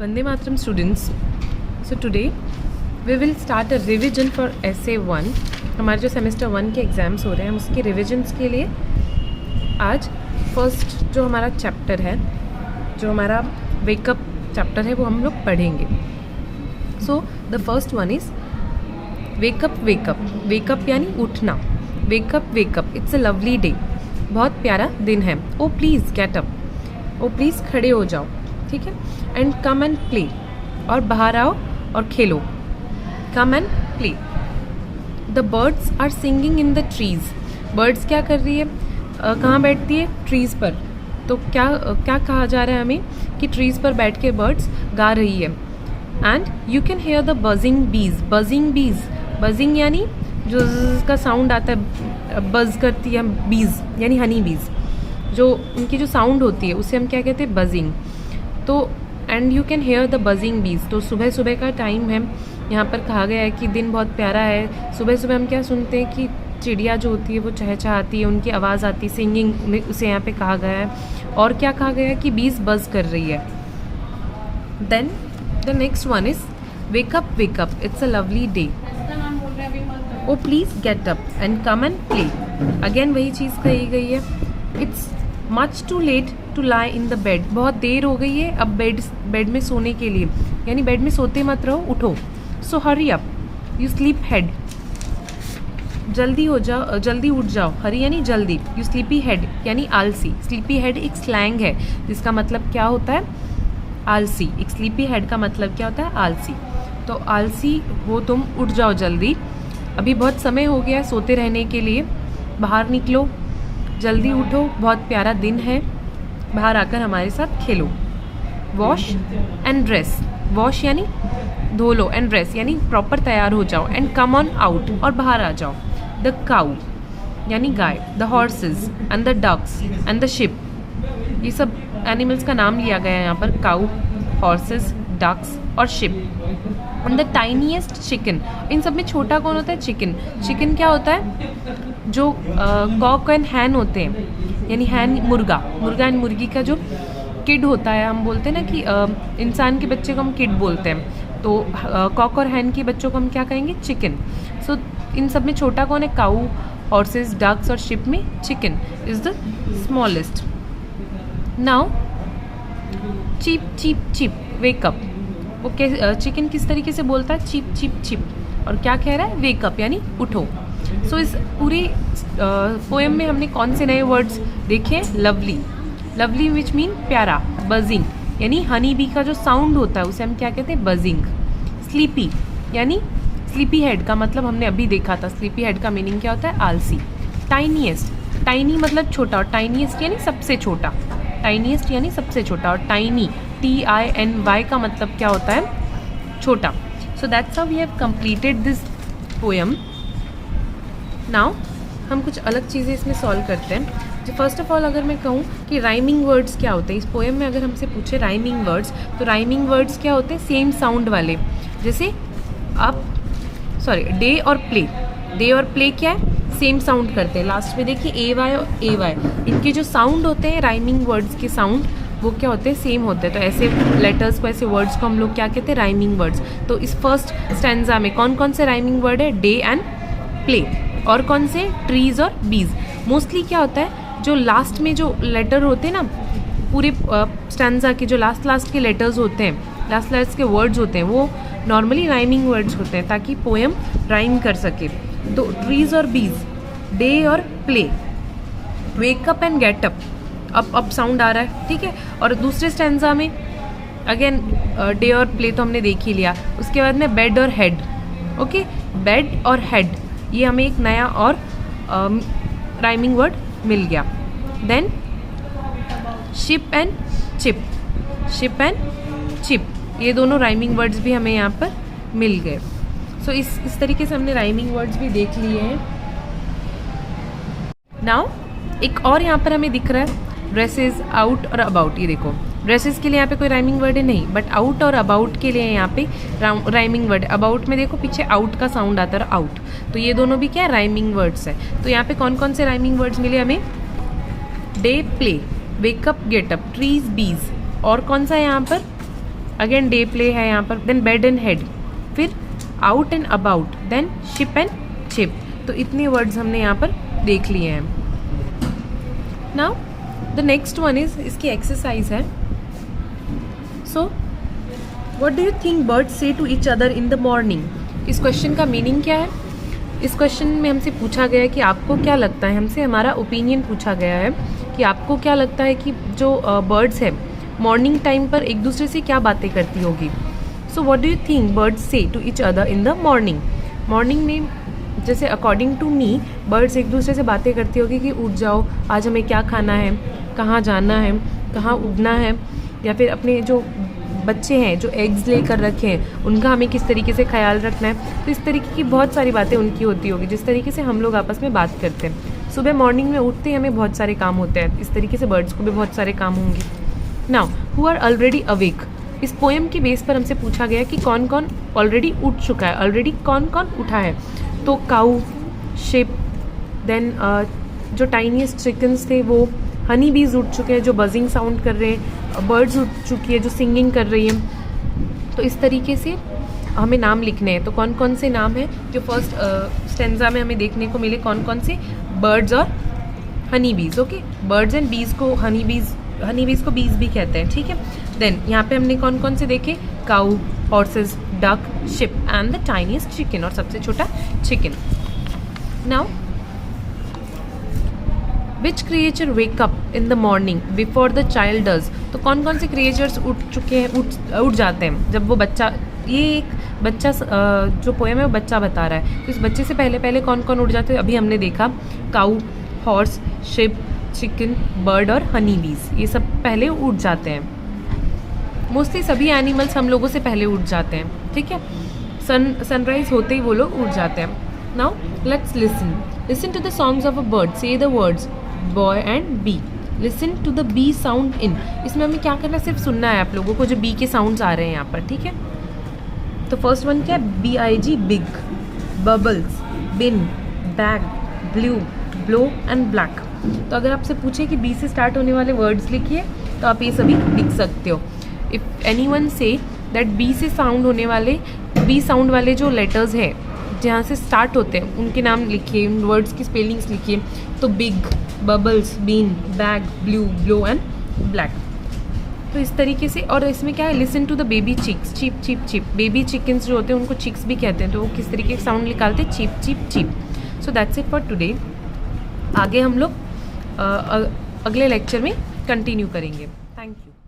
Vande Mataram students, so today we will start a revision for essay 1. हमारे जो semester 1 के exams हो रहे हैं उसके रिविजन्स के लिए आज फर्स्ट जो हमारा चैप्टर है, जो हमारा वेकअप चैप्टर है, वो हम लोग पढ़ेंगे. So the first one is wake up. Wake up यानी उठना. Wake up it's a lovely day. बहुत प्यारा दिन है. Oh please get up. Oh please खड़े हो जाओ. ठीक है. And come and play. और बाहर आओ और खेलो. Come and play. The birds are singing in the trees. Birds क्या कर रही है, कहाँ बैठती है, ट्रीज़ पर. तो क्या कहा जा रहा है हमें कि ट्रीज़ पर बैठ के बर्ड्स गा रही है. And you can here the buzzing बीज. बजिंग यानी जो का साउंड आता है, बज़ करती है बीज यानी हनी बीज. जो उनकी जो साउंड होती है उसे हम क्या कहते हैं, बजिंग. तो and you can here the buzzing बीज. तो सुबह का टाइम है. यहाँ पर कहा गया है कि दिन बहुत प्यारा है. सुबह हम क्या सुनते हैं कि चिड़िया जो होती है वो चहचहाती है, उनकी आवाज़ आती है, सिंगिंग में उसे यहाँ पे कहा गया है. और क्या कहा गया है कि बीज बज़ कर रही है. Then the next one is wake up. It's a lovely day. Oh please get up and come and play. Again वही चीज़ कही गई है. It's much too late to lie in the bed. बहुत देर हो गई है अब बेड में सोने के लिए, यानी बेड में सोते मत रहो, उठो. So hurry up. You sleepyhead. जल्दी हो जाओ, जल्दी उठ जाओ. हरी यानी जल्दी. यू स्लीपी हेड यानी आलसी. स्लीपी हेड एक स्लैंग है जिसका मतलब क्या होता है, आलसी. एक स्लीपी हेड का मतलब क्या होता है, आलसी. तो आलसी हो तुम, उठ जाओ जल्दी. अभी बहुत समय हो गया सोते रहने के लिए. बाहर निकलो, जल्दी उठो, बहुत प्यारा दिन है. बाहर आकर हमारे साथ खेलो. Wash and dress. वॉश यानी धो लो, एंड ड्रेस यानी प्रॉपर तैयार हो जाओ. एंड कम ऑन आउट और बाहर आ जाओ. द काऊ यानी गाय. The horses and the ducks and the sheep. ये सब एनिमल्स का नाम लिया गया है यहाँ पर. काऊ, हॉर्सेस, डक्स और sheep. And the tiniest chicken. इन सब में छोटा कौन होता है, चिकन. चिकन क्या होता है, जो कॉक एंड हैन होते हैं, यानी हैन मुर्गा एंड मुर्गी का जो किड होता है. हम बोलते हैं ना कि इंसान के बच्चे को हम किड बोलते हैं. तो कॉक और हैन के बच्चों को हम क्या कहेंगे, चिकन. सो इन सब में छोटा कौन है, काऊ, हॉर्सेस, डक्स और शिप में chicken is the smallest. Now cheep cheep cheep wake up. वो चिकन किस तरीके से बोलता है, चीप चीप चिप. और क्या कह रहा है, वेकअप यानी उठो. सो इस पूरी पोएम में हमने कौन से नए वर्ड्स देखे, लवली विच मीन प्यारा. बजिंग यानी हनी बी का जो साउंड होता है उसे हम क्या कहते हैं, बजिंग. स्लीपी यानी स्लीपी हेड का मतलब हमने अभी देखा था. स्लीपी हेड का मीनिंग क्या होता है, आलसी. टाइनीएस्ट. टाइनी मतलब छोटा और टाइनीएस्ट यानी सबसे छोटा. टाइनीएस्ट यानी सबसे छोटा. और टाइनी TINY का मतलब क्या होता है, छोटा. So that's how we have completed this poem. Now हम कुछ अलग चीज़ें इसमें सॉल्व करते हैं. जो फर्स्ट ऑफ ऑल अगर मैं कहूँ कि राइमिंग वर्ड्स क्या होते हैं इस पोएम में, अगर हमसे पूछे राइमिंग वर्ड्स, तो राइमिंग वर्ड्स क्या होते हैं, सेम साउंड वाले. जैसे डे और प्ले. डे और प्ले क्या है, सेम साउंड करते हैं. लास्ट में देखिए AY और AY, इनके जो साउंड होते हैं राइमिंग वर्ड्स के साउंड, वो क्या होते हैं, सेम होते हैं. तो ऐसे लेटर्स को, ऐसे वर्ड्स को हम लोग क्या कहते हैं, राइमिंग वर्ड्स. तो इस फर्स्ट स्टैंजा में कौन कौन से राइमिंग वर्ड है, डे एंड प्ले. और कौन से, ट्रीज़ और बीज. मोस्टली क्या होता है, जो लास्ट में जो लेटर होते हैं ना, पूरे स्टैंजा के जो लास्ट के लेटर्स होते हैं, लास्ट के वर्ड्स होते हैं, वो नॉर्मली राइमिंग वर्ड्स होते हैं ताकि पोएम राइम कर सके. तो ट्रीज़ और बीज, डे और play, wake up and get up. Up sound आ रहा है, ठीक है. और दूसरे स्टैंजा में अगेन डे और प्ले तो हमने देख ही लिया. उसके बाद में बेड और हेड. ओके, बेड और हेड, ये हमें एक नया और राइमिंग वर्ड मिल गया. देन शिप एंड चिप, ये दोनों राइमिंग वर्ड्स भी हमें यहाँ पर मिल गए. सो इस तरीके से हमने राइमिंग वर्ड्स भी देख लिए हैं. नाउ एक और यहाँ पर हमें दिख रहा है, ड्रेसेस, आउट और अबाउट. ये देखो, ड्रेसेस के लिए यहाँ पे कोई राइमिंग वर्ड है नहीं, बट आउट और अबाउट के लिए यहाँ पे राइमिंग वर्ड. अबाउट में देखो पीछे आउट का साउंड आता है, आउट. तो ये दोनों भी क्या है, राइमिंग वर्ड्स है. तो यहाँ पे कौन कौन से राइमिंग वर्ड्स मिले हमें, day, play, wake up, getup, trees, बीज. और कौन सा है यहाँ पर, अगेन डे प्ले है यहाँ पर, देन बेड एंड हेड, फिर out and about, then ship and chip. तो इतने वर्ड्स हमने यहाँ पर देख लिए हैं। Now the next one is, इसकी एक्सरसाइज है। So what do you think birds say to each other in the morning. इस क्वेश्चन का मीनिंग क्या है? इस क्वेश्चन में हमसे पूछा गया है कि आपको क्या लगता है, हमसे हमारा ओपिनियन पूछा गया है कि आपको क्या लगता है कि जो बर्ड्स है मॉर्निंग टाइम पर एक दूसरे से क्या बातें करती होगी। So what do you think birds say to each other in the morning. Morning में जैसे अकॉर्डिंग टू मी बर्ड्स एक दूसरे से बातें करती होगी कि उठ जाओ, आज हमें क्या खाना है, कहाँ जाना है, कहाँ उड़ना है, या फिर अपने जो बच्चे हैं जो एग्स लेकर रखे हैं उनका हमें किस तरीके से ख्याल रखना है। तो इस तरीके की बहुत सारी बातें उनकी होती होगी, जिस तरीके से हम लोग आपस में बात करते हैं। सुबह मॉर्निंग में उठते ही हमें बहुत सारे काम होते हैं, इस तरीके से बर्ड्स को भी बहुत सारे काम होंगे। Now who are already awake, इस पोएम के बेस पर हमसे पूछा गया कि कौन कौन ऑलरेडी उठ चुका है, ऑलरेडी कौन कौन उठा है। तो काऊ, शिप, देन जो टाइनीस्ट चिकन्स थे वो, हनी बीज उठ चुके हैं जो बजिंग साउंड कर रहे हैं, बर्ड्स उठ चुकी है जो सिंगिंग कर रही है। तो इस तरीके से हमें नाम लिखने हैं। तो कौन कौन से नाम हैं जो फर्स्ट स्टेंजा में हमें देखने को मिले, कौन कौन से, बर्ड्स और हनी बीज। ओके, बर्ड्स एंड बीज को हनी बीज को बीज भी कहते हैं, ठीक है। देन यहाँ पे हमने कौन कौन से देखे, cow, horses, duck, sheep and the tiniest chicken, और सबसे छोटा chicken. Now which creature wake up in the morning before the child does. तो कौन कौन से क्रिएचर्स उठ चुके हैं, उठ जाते हैं जब वो बच्चा, ये एक बच्चा जो पोएम है वो बच्चा बता रहा है। तो इस बच्चे से पहले पहले कौन कौन उठ जाते हैं, अभी हमने देखा काऊ, हॉर्स, शिप, चिकन, बर्ड और हनी बीज, ये सब पहले उठ जाते हैं। मोस्टली सभी एनिमल्स हम लोगों से पहले उठ जाते हैं, ठीक है। सनराइज होते ही वो लोग उठ जाते हैं। Now let's listen to the songs of a bird, say the words boy and bee, listen to the bee sound in. इसमें हमें क्या करना है, सिर्फ सुनना है आप लोगों को जो बी के साउंड्स आ रहे हैं यहाँ पर, ठीक है। तो फर्स्ट वन क्या है, BIG big, bubbles, bin, bag, blue, blow and black. तो अगर आपसे पूछे कि बी से स्टार्ट होने वाले वर्ड्स लिखिए तो आप ये सभी लिख सकते हो। If anyone say that B से साउंड होने वाले, बी साउंड वाले जो लेटर्स हैं जहाँ से स्टार्ट होते हैं उनके नाम लिखिए, उन वर्ड्स की स्पेलिंग्स लिखिए। तो big, bubbles, bean, bag, blue, blow and black. तो इस तरीके से। और इसमें क्या है, listen to the baby chicks, cheep cheep cheep. Baby chickens जो होते हैं उनको चिक्स भी कहते हैं, तो वो किस तरीके के साउंड निकालते हैं, cheep cheep cheep. So that's it for today. आगे हम लोग अगले लेक्चर में कंटिन्यू करेंगे। Thank you.